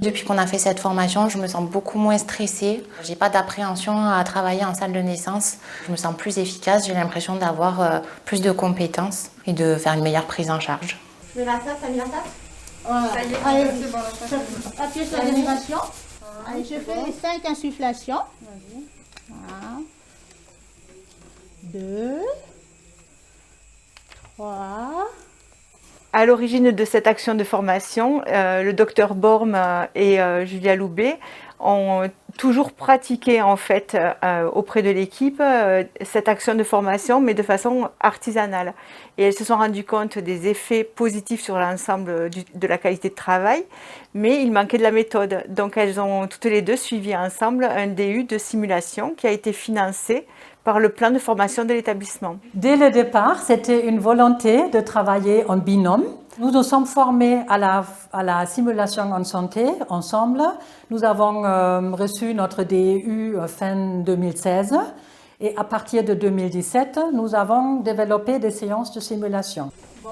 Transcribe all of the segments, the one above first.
Depuis qu'on a fait cette formation, je me sens beaucoup moins stressée. J'ai pas d'appréhension à travailler en salle de naissance. Je me sens plus efficace, j'ai l'impression d'avoir plus de compétences et de faire une meilleure prise en charge. Je mets la tasse, t'as mis la tasse? Voilà. Ça y est, Allez, c'est bon, la tasse. appuyez sur l'animation. Allez, je fais les 5 insufflations. 1, 2, 3. À l'origine de cette action de formation, le docteur Borm et Julia Loubet ont toujours pratiqué en fait auprès de l'équipe cette action de formation, mais de façon artisanale. Et elles se sont rendues compte des effets positifs sur l'ensemble de la qualité de travail, mais il manquait de la méthode. Donc elles ont toutes les deux suivi ensemble un DU de simulation qui a été financé par le plan de formation de l'établissement. Dès le départ, c'était une volonté de travailler en binôme. Nous nous sommes formés à la simulation en santé ensemble. Nous avons reçu notre DU fin 2016 et à partir de 2017, nous avons développé des séances de simulation. Bon.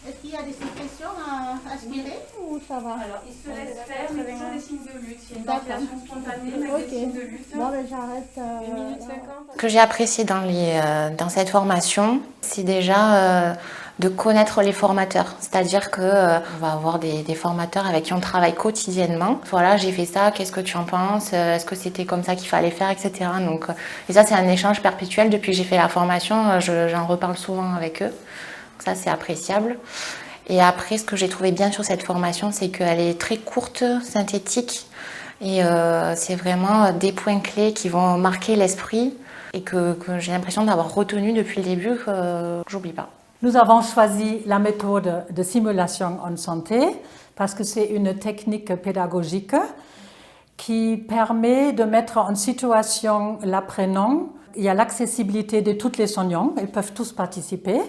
Est-ce qu'il y a des sécrétions à aspirer ou ça va? Alors, il se laisse faire, mais toujours des signes de lutte. Il y a une D'accord. ventilation spontanée, mais des signes de lutte. Bon, ben j'arrête. 1 minute 50. Ce que j'ai apprécié dans cette formation, c'est déjà de connaître les formateurs. C'est-à-dire qu'on va avoir des formateurs avec qui on travaille quotidiennement. Voilà, j'ai fait ça, qu'est-ce que tu en penses? Est-ce que c'était comme ça qu'il fallait faire, etc. Donc, et ça, c'est un échange perpétuel. Depuis que j'ai fait la formation, j'en reparle souvent avec eux. Donc ça, c'est appréciable. Et après, ce que j'ai trouvé bien sur cette formation, c'est qu'elle est très courte, synthétique. Et c'est vraiment des points clés qui vont marquer l'esprit et que j'ai l'impression d'avoir retenu depuis le début, que j'oublie pas. Nous avons choisi la méthode de simulation en santé parce que c'est une technique pédagogique qui permet de mettre en situation l'apprenant. Il y a l'accessibilité de tous les soignants, ils peuvent tous participer.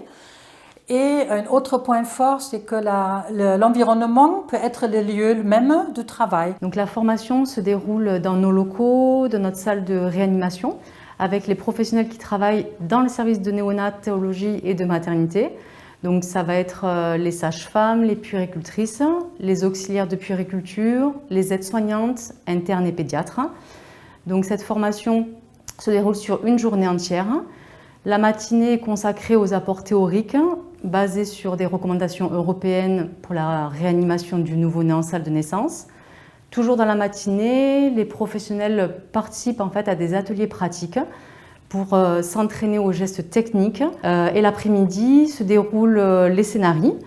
Et un autre point fort, c'est que l'environnement peut être le lieu même de travail. Donc la formation se déroule dans nos locaux, dans notre salle de réanimation, avec les professionnels qui travaillent dans le service de néonatologie et de maternité. Donc ça va être les sages-femmes, les puéricultrices, les auxiliaires de puériculture, les aides-soignantes, internes et pédiatres. Donc cette formation se déroule sur une journée entière. La matinée est consacrée aux apports théoriques, basés sur des recommandations européennes pour la réanimation du nouveau-né en salle de naissance. Toujours dans la matinée, les professionnels participent en fait à des ateliers pratiques pour s'entraîner aux gestes techniques. Et l'après-midi se déroulent les scénarios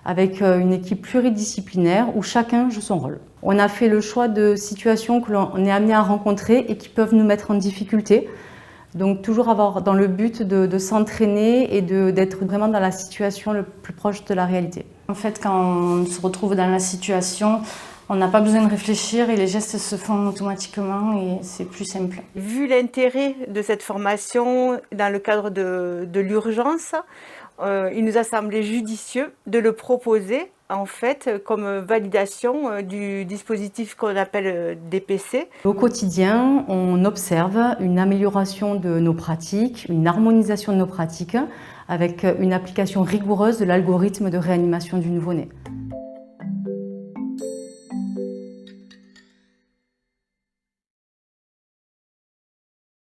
avec une équipe pluridisciplinaire où chacun joue son rôle. On a fait le choix de situations que l'on est amené à rencontrer et qui peuvent nous mettre en difficulté. Donc toujours avoir dans le but de s'entraîner et d'être vraiment dans la situation le plus proche de la réalité. En fait, quand on se retrouve dans la situation, on n'a pas besoin de réfléchir et les gestes se font automatiquement et c'est plus simple. Vu l'intérêt de cette formation dans le cadre de l'urgence, il nous a semblé judicieux de le proposer en fait comme validation du dispositif qu'on appelle DPC. Au quotidien, on observe une amélioration de nos pratiques, une harmonisation de nos pratiques avec une application rigoureuse de l'algorithme de réanimation du nouveau-né.